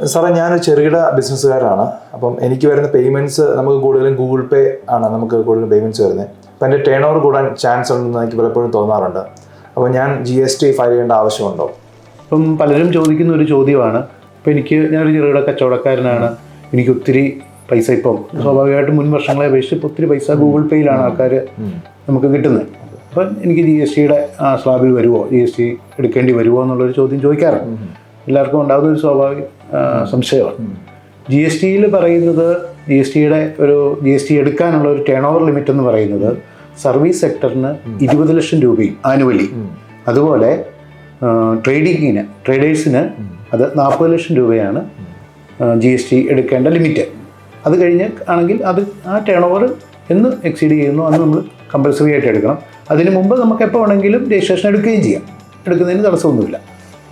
സാറേ, ഞാനൊരു ചെറുകിട ബിസിനസ്സുകാരാണ്. അപ്പം എനിക്ക് വരുന്ന പേയ്മെൻറ്റ്സ് നമുക്ക് കൂടുതലും ഗൂഗിൾ പേ ആണ് നമുക്ക് കൂടുതലും പേയ്മെൻറ്റ്സ് വരുന്നത്. അപ്പം എൻ്റെ ടേൺ ഓവർ കൂടാൻ ചാൻസ് ഉണ്ടെന്ന് എനിക്ക് പലപ്പോഴും തോന്നാറുണ്ട്. അപ്പോൾ ഞാൻ GST ഫയൽ ചെയ്യേണ്ട ആവശ്യമുണ്ടോ? ഇപ്പം പലരും ചോദിക്കുന്ന ഒരു ചോദ്യമാണ്. ഇപ്പം ഞാനൊരു ചെറുകിട കച്ചവടക്കാരനാണ്. എനിക്ക് ഒത്തിരി പൈസ ഇപ്പം സ്വാഭാവികമായിട്ടും മുൻ വർഷങ്ങളെ അപേക്ഷിച്ച് ഇപ്പോൾ ഒത്തിരി പൈസ ഗൂഗിൾ പേയിലാണ് ആൾക്കാർ നമുക്ക് കിട്ടുന്നത്. അപ്പം എനിക്ക് GSTയുടെ സ്ലാബിൽ വരുമോ, GST എടുക്കേണ്ടി വരുമോ എന്നുള്ളൊരു ചോദ്യം ചോദിക്കാറുണ്ട്. എല്ലാവർക്കും ഉണ്ടാകുന്ന ഒരു സ്വാഭാവിക സംശയമാണ്. GSTയിൽ പറയുന്നത് GST എടുക്കാനുള്ള ഒരു ടേൺ ഓവർ ലിമിറ്റ് എന്ന് പറയുന്നത് സർവീസ് സെക്ടറിന് 20 ലക്ഷം രൂപയും ആനുവലി, അതുപോലെ ട്രേഡേഴ്സിന് അത് 40 ലക്ഷം രൂപയാണ് GST എടുക്കേണ്ട ലിമിറ്റ്. അത് കഴിഞ്ഞ് ആണെങ്കിൽ അത് ആ ടേൺ ഓവർ എന്ന് എക്സീഡ് ചെയ്യുന്നു അന്ന് നമ്മൾ കമ്പൽസറി ആയിട്ട് എടുക്കണം. അതിന് മുമ്പ് നമുക്ക് എപ്പോൾ വേണമെങ്കിലും രജിസ്ട്രേഷൻ എടുക്കുകയും ചെയ്യാം, എടുക്കുന്നതിന് തടസ്സമൊന്നുമില്ല.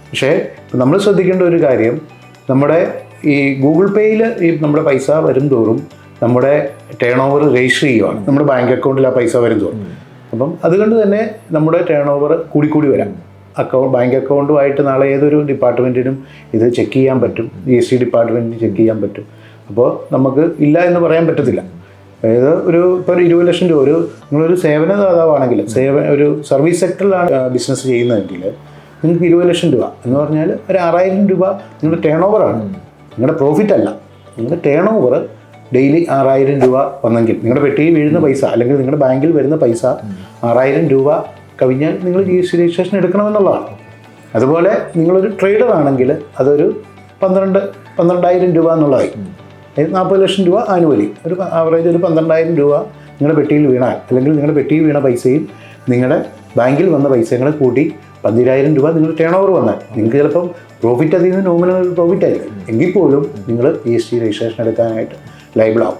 പക്ഷേ നമ്മൾ ശ്രദ്ധിക്കേണ്ട ഒരു കാര്യം, നമ്മുടെ ഈ ഗൂഗിൾ പേയിൽ നമ്മുടെ പൈസ വരും തോറും നമ്മുടെ ടേൺ ഓവർ രജിസ്റ്റർ ചെയ്യുകയാണ്, നമ്മുടെ ബാങ്ക് അക്കൗണ്ടിൽ ആ പൈസ വരും തോറും. അപ്പം അതുകൊണ്ട് തന്നെ നമ്മുടെ ടേൺ ഓവർ കൂടിക്കൂടി വരാം. ബാങ്ക് അക്കൗണ്ടുമായിട്ട് നാളെ ഏതൊരു ഡിപ്പാർട്ട്മെൻറ്റിനും ഇത് ചെക്ക് ചെയ്യാൻ പറ്റും, GST ഡിപ്പാർട്ട്മെൻറ്റിന് ചെക്ക് ചെയ്യാൻ പറ്റും. അപ്പോൾ നമുക്ക് ഇല്ല എന്ന് പറയാൻ പറ്റത്തില്ല. അതായത് ഇപ്പോൾ 20 ലക്ഷം രൂപ നിങ്ങളൊരു സേവനദാതാവാണെങ്കിൽ, ഒരു സർവീസ് സെക്ടറിലാണ് ബിസിനസ് ചെയ്യുന്നതെങ്കിൽ നിങ്ങൾക്ക് 20 ലക്ഷം രൂപ എന്ന് പറഞ്ഞാൽ ഒരു 6000 രൂപ നിങ്ങളുടെ ടേൺ ഓവറാണ്, നിങ്ങളുടെ പ്രോഫിറ്റ് അല്ല. നിങ്ങളുടെ ടേൺ ഓവർ ഡെയിലി 6000 രൂപ വന്നെങ്കിൽ നിങ്ങളുടെ പെട്ടിയിൽ വീഴുന്ന പൈസ അല്ലെങ്കിൽ നിങ്ങളുടെ ബാങ്കിൽ വരുന്ന പൈസ 6000 രൂപ കവിഞ്ഞാൽ നിങ്ങൾ GST രജിസ്ട്രേഷൻ എടുക്കണമെന്നുള്ളതാണ്. അതുപോലെ നിങ്ങളൊരു ട്രേഡർ ആണെങ്കിൽ അതൊരു 12,000 രൂപ എന്നുള്ളതായി. അതായത് 40 ലക്ഷം രൂപ ആനുവലി, ഒരു ആവറേജ് ഒരു 12,000 രൂപ നിങ്ങളുടെ പെട്ടിയിൽ വീണാൽ, അല്ലെങ്കിൽ നിങ്ങളുടെ പെട്ടിയിൽ വീണ പൈസയും നിങ്ങളുടെ ബാങ്കിൽ വന്ന പൈസയും കൂടെ കൂട്ടി 12,000 രൂപ നിങ്ങൾ ടേൺ ഓവർ വന്നാൽ നിങ്ങൾക്ക് ചിലപ്പം പ്രോഫിറ്റ് അതിൽ നിന്ന് നോമിനൽ പ്രോഫിറ്റ് ആയിരിക്കും. എങ്കിൽ പോലും നിങ്ങൾ GST രജിസ്ട്രേഷൻ എടുക്കാനായിട്ട് ലയബിൾ ആവും.